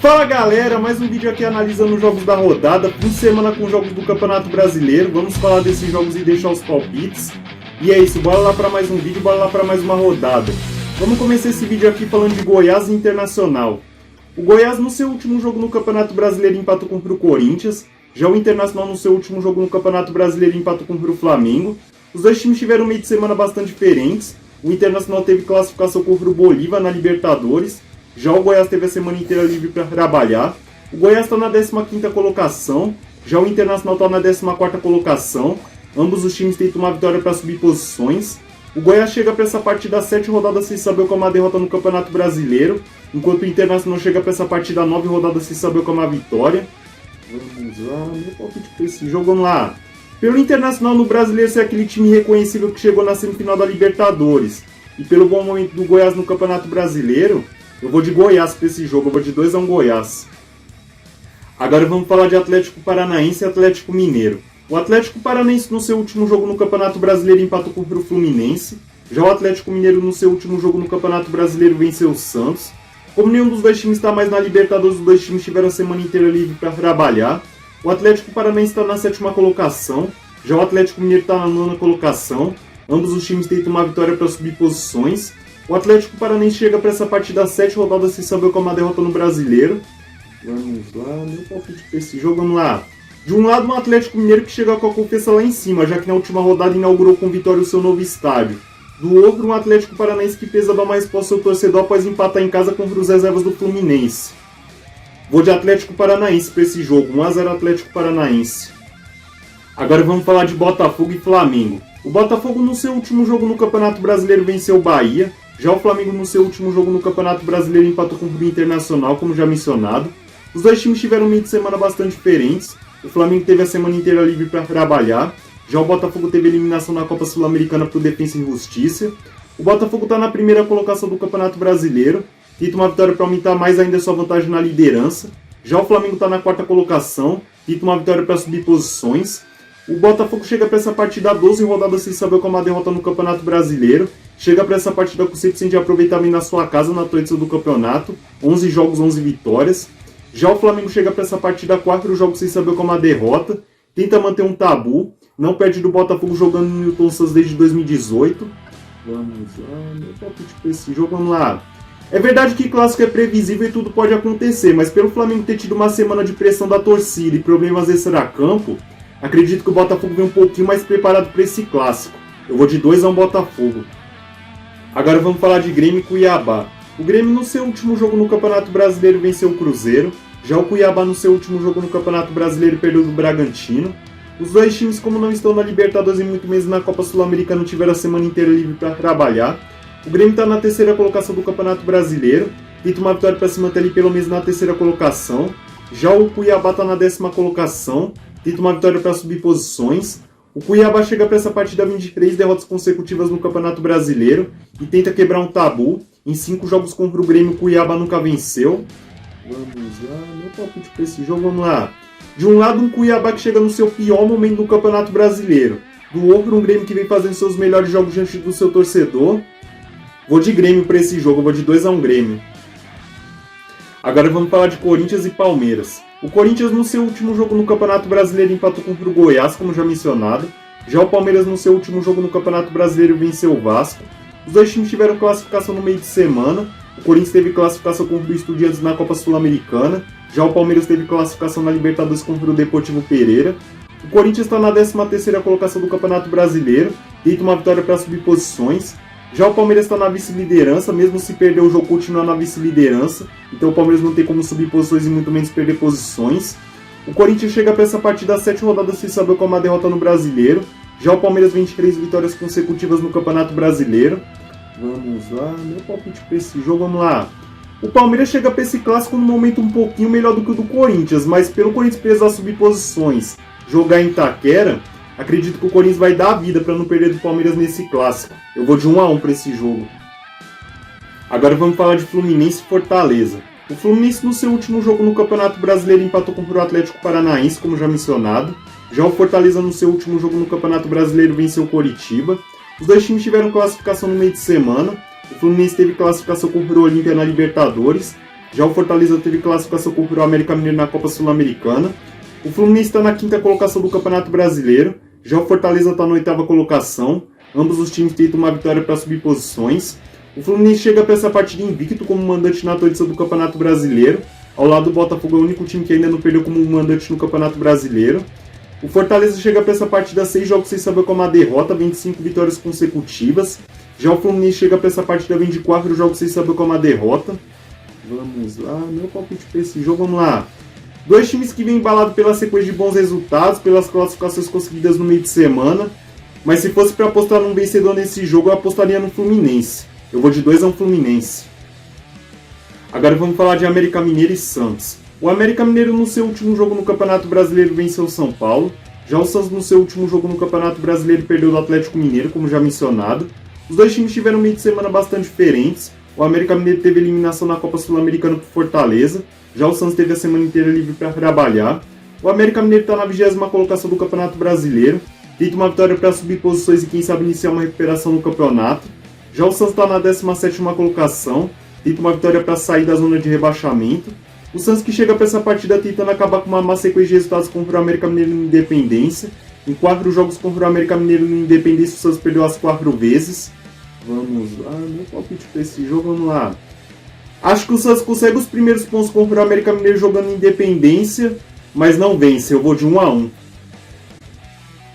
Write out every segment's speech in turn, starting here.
Fala galera, mais um vídeo aqui analisando os jogos da rodada, fim de semana com jogos do Campeonato Brasileiro, vamos falar desses jogos e deixar os palpites. E é isso, bora lá para mais um vídeo, bora lá para mais uma rodada. Vamos começar esse vídeo aqui falando de Goiás e Internacional. O Goiás no seu último jogo no Campeonato Brasileiro empatou contra o Corinthians, já o Internacional no seu último jogo no Campeonato Brasileiro empatou contra o Flamengo. Os dois times tiveram meio de semana bastante diferentes, o Internacional teve classificação contra o Bolívar na Libertadores, já o Goiás teve a semana inteira livre para trabalhar. O Goiás está na 15ª colocação, já o Internacional está na 14ª colocação. Ambos os times tentam uma vitória para subir posições. O Goiás chega para essa partida 7 rodadas sem saber como a derrota no Campeonato Brasileiro, enquanto o Internacional chega para essa partida 9 rodadas sem saber como a vitória. Vamos lá, meu palpite para esse jogo, vamos lá. Pelo Internacional no Brasileiro ser aquele time reconhecível que chegou na semifinal da Libertadores, e pelo bom momento do Goiás no Campeonato Brasileiro, eu vou de Goiás para esse jogo, eu vou de 2-1 Goiás. Agora vamos falar de Atlético Paranaense e Atlético Mineiro. O Atlético Paranaense no seu último jogo no Campeonato Brasileiro empatou contra o Fluminense. Já o Atlético Mineiro no seu último jogo no Campeonato Brasileiro venceu o Santos. Como nenhum dos dois times está mais na Libertadores, os dois times tiveram a semana inteira livre para trabalhar. O Atlético Paranaense está na 7ª colocação. Já o Atlético Mineiro está na 9ª colocação. Ambos os times tentam uma vitória para subir posições. O Atlético Paranaense chega para essa partida 7 rodadas sem saber como a derrota no Brasileiro. Vamos lá, meu palpite para esse jogo, vamos lá. De um lado, um Atlético Mineiro que chega com a confiança lá em cima, já que na última rodada inaugurou com vitória o seu novo estádio. Do outro, um Atlético Paranaense que precisa dar uma resposta ao seu torcedor após empatar em casa contra os reservas do Fluminense. Vou de Atlético Paranaense para esse jogo, 1-0 Atlético Paranaense. Agora vamos falar de Botafogo e Flamengo. O Botafogo no seu último jogo no Campeonato Brasileiro venceu o Bahia. Já o Flamengo no seu último jogo no Campeonato Brasileiro empatou contra o Internacional, como já mencionado. Os dois times tiveram meio de semana bastante diferentes. O Flamengo teve a semana inteira livre para trabalhar. Já o Botafogo teve eliminação na Copa Sul-Americana por Defensa e Justiça. O Botafogo está na primeira colocação do Campeonato Brasileiro. Tenta uma vitória para aumentar mais ainda a sua vantagem na liderança. Já o Flamengo está na 4ª colocação. Tenta uma vitória para subir posições. O Botafogo chega para essa partida 12 rodadas sem saber como a derrota no Campeonato Brasileiro. Chega para essa partida com 100% de aproveitamento na sua casa na atual edição do campeonato. 11 jogos, 11 vitórias. Já o Flamengo chega para essa partida 4 jogos sem saber como a derrota. Tenta manter um tabu. Não perde do Botafogo jogando no Newton Santos desde 2018. Vamos lá, meu palpite para esse jogo, vamos lá. É verdade que clássico é previsível e tudo pode acontecer, mas pelo Flamengo ter tido uma semana de pressão da torcida e problemas extra-campo, acredito que o Botafogo vem um pouquinho mais preparado para esse clássico. Eu vou de 2-1 Botafogo. Agora vamos falar de Grêmio e Cuiabá. O Grêmio no seu último jogo no Campeonato Brasileiro venceu o Cruzeiro. Já o Cuiabá no seu último jogo no Campeonato Brasileiro perdeu do Bragantino. Os dois times, como não estão na Libertadores e muito menos na Copa Sul-Americana, tiveram a semana inteira livre para trabalhar. O Grêmio está na 3ª colocação do Campeonato Brasileiro. Tenta uma vitória para se manter ali pelo menos na 3ª colocação. Já o Cuiabá está na 10ª colocação. Tenta uma vitória para subir posições. O Cuiabá chega para essa partida 23 derrotas consecutivas no Campeonato Brasileiro e tenta quebrar um tabu. Em 5 jogos contra o Grêmio, o Cuiabá nunca venceu. Vamos lá, meu palpite para esse jogo, vamos lá. De um lado, um Cuiabá que chega no seu pior momento no Campeonato Brasileiro. Do outro, um Grêmio que vem fazendo seus melhores jogos diante do seu torcedor. Vou de Grêmio para esse jogo, vou de 2-1 Grêmio. Agora vamos falar de Corinthians e Palmeiras. O Corinthians no seu último jogo no Campeonato Brasileiro empatou contra o Goiás, como já mencionado. Já o Palmeiras no seu último jogo no Campeonato Brasileiro venceu o Vasco. Os dois times tiveram classificação no meio de semana. O Corinthians teve classificação contra o Estudiantes na Copa Sul-Americana. Já o Palmeiras teve classificação na Libertadores contra o Deportivo Pereira. O Corinthians está na 13ª colocação do Campeonato Brasileiro. Tenta uma vitória para subir posições. Já o Palmeiras está na vice-liderança, mesmo se perder o jogo, continua na vice-liderança. Então o Palmeiras não tem como subir posições e muito menos perder posições. O Corinthians chega para essa partida 7 rodadas sem saber como a derrota no Brasileiro. Já o Palmeiras vem de 3 vitórias consecutivas no Campeonato Brasileiro. Vamos lá, meu palpite para esse jogo, vamos lá. O Palmeiras chega para esse clássico num momento um pouquinho melhor do que o do Corinthians, mas pelo Corinthians precisar subir posições, jogar em Itaquera, acredito que o Corinthians vai dar a vida para não perder do Palmeiras nesse clássico. Eu vou de 1-1 para esse jogo. Agora vamos falar de Fluminense e Fortaleza. O Fluminense no seu último jogo no Campeonato Brasileiro empatou contra o Atlético Paranaense, como já mencionado. Já o Fortaleza no seu último jogo no Campeonato Brasileiro venceu o Coritiba. Os dois times tiveram classificação no meio de semana. O Fluminense teve classificação contra o Olímpia na Libertadores. Já o Fortaleza teve classificação contra o América Mineiro na Copa Sul-Americana. O Fluminense está na 5ª colocação do Campeonato Brasileiro. Já o Fortaleza está na 8ª colocação. Ambos os times tentam uma vitória para subir posições. O Fluminense chega para essa partida invicto como mandante na atual edição do Campeonato Brasileiro. Ao lado do Botafogo é o único time que ainda não perdeu como mandante no Campeonato Brasileiro. O Fortaleza chega para essa partida 6 jogos sem saber como a derrota, 25 vitórias consecutivas. Já o Fluminense chega para essa partida 24 jogos sem saber como a derrota. Vamos lá, meu palpite para esse jogo, vamos lá. Dois times que vêm embalados pela sequência de bons resultados, pelas classificações conseguidas no meio de semana. Mas se fosse para apostar num vencedor nesse jogo, eu apostaria no Fluminense. Eu vou de 2 a 1 Fluminense. Agora vamos falar de América Mineiro e Santos. O América Mineiro no seu último jogo no Campeonato Brasileiro venceu o São Paulo. Já o Santos no seu último jogo no Campeonato Brasileiro perdeu do Atlético Mineiro, como já mencionado. Os dois times tiveram meio de semana bastante diferentes. O América Mineiro teve eliminação na Copa Sul-Americana por Fortaleza. Já o Santos teve a semana inteira livre para trabalhar. O América Mineiro está na 20ª colocação do Campeonato Brasileiro. Tenta uma vitória para subir posições e quem sabe iniciar uma recuperação no campeonato. Já o Santos está na 17ª colocação. Tenta uma vitória para sair da zona de rebaixamento. O Santos que chega para essa partida tentando acabar com uma má sequência de resultados contra o América Mineiro no Independência. Em 4 jogos contra o América Mineiro no Independência, o Santos perdeu as 4 vezes. Vamos lá, meu palpite para esse jogo, vamos lá. Acho que o Santos consegue os primeiros pontos contra o América Mineiro jogando em Independência, mas não vence, eu vou de 1 a 1.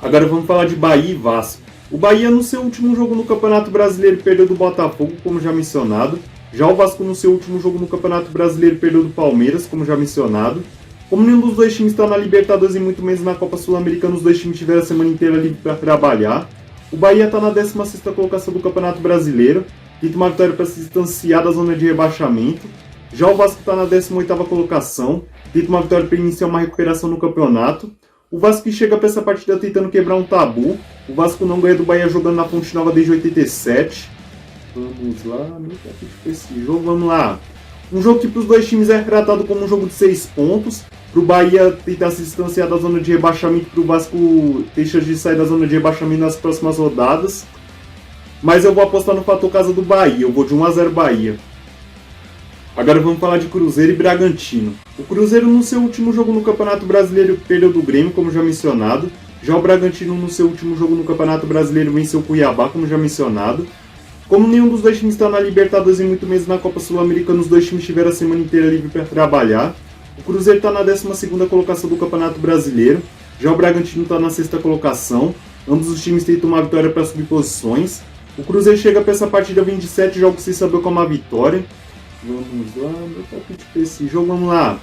Agora vamos falar de Bahia e Vasco. O Bahia no seu último jogo no Campeonato Brasileiro perdeu do Botafogo, como já mencionado. Já o Vasco no seu último jogo no Campeonato Brasileiro perdeu do Palmeiras, como já mencionado. Como nenhum dos dois times está na Libertadores e muito menos na Copa Sul-Americana, os dois times tiveram a semana inteira livre para trabalhar. O Bahia está na 16ª colocação do Campeonato Brasileiro, tenta uma vitória para se distanciar da zona de rebaixamento. Já o Vasco está na 18ª colocação, tenta uma vitória para iniciar uma recuperação no campeonato. O Vasco que chega para essa partida tentando quebrar um tabu. O Vasco não ganha do Bahia jogando na Fonte Nova desde 87. Vamos lá, meu palpite para esse jogo, vamos lá. Um jogo que para os dois times é tratado como um jogo de 6 pontos. Para o Bahia tentar se distanciar da zona de rebaixamento, para o Vasco ter chance de sair da zona de rebaixamento nas próximas rodadas. Mas eu vou apostar no fator casa do Bahia, eu vou de 1 a 0 Bahia. Agora vamos falar de Cruzeiro e Bragantino. O Cruzeiro no seu último jogo no Campeonato Brasileiro perdeu do Grêmio, como já mencionado. Já o Bragantino no seu último jogo no Campeonato Brasileiro venceu o Cuiabá, como já mencionado. Como nenhum dos dois times está na Libertadores e muito menos na Copa Sul-Americana, os dois times tiveram a semana inteira livre para trabalhar. O Cruzeiro está na 12ª colocação do Campeonato Brasileiro. Já o Bragantino está na 6ª colocação. Ambos os times tentam uma vitória para subir posições. O Cruzeiro chega para essa partida 27 jogos sem saber como a vitória. Vamos lá, meu palpite para esse jogo, vamos lá.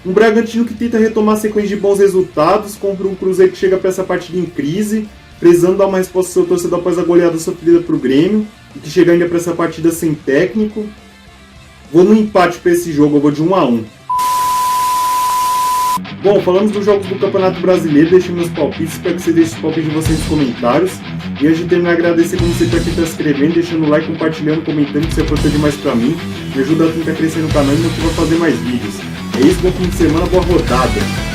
Um Bragantino que tenta retomar a sequência de bons resultados contra um Cruzeiro que chega para essa partida em crise, precisando dar uma resposta ao seu torcedor após a goleada sofrida para o Grêmio, e que chega ainda para essa partida sem técnico. Vou no empate para esse jogo, eu vou de 1 a 1. Bom, falamos dos jogos do Campeonato Brasileiro, deixem meus palpites, espero que você deixe os palpites de vocês nos comentários. E antes de terminar, agradecer como sempre a quem está se inscrevendo, deixando o like, compartilhando, comentando, que isso é importante demais para mim. Me ajuda a tentar crescer no canal e me motiva a fazer mais vídeos. É isso, bom fim de semana, boa rodada!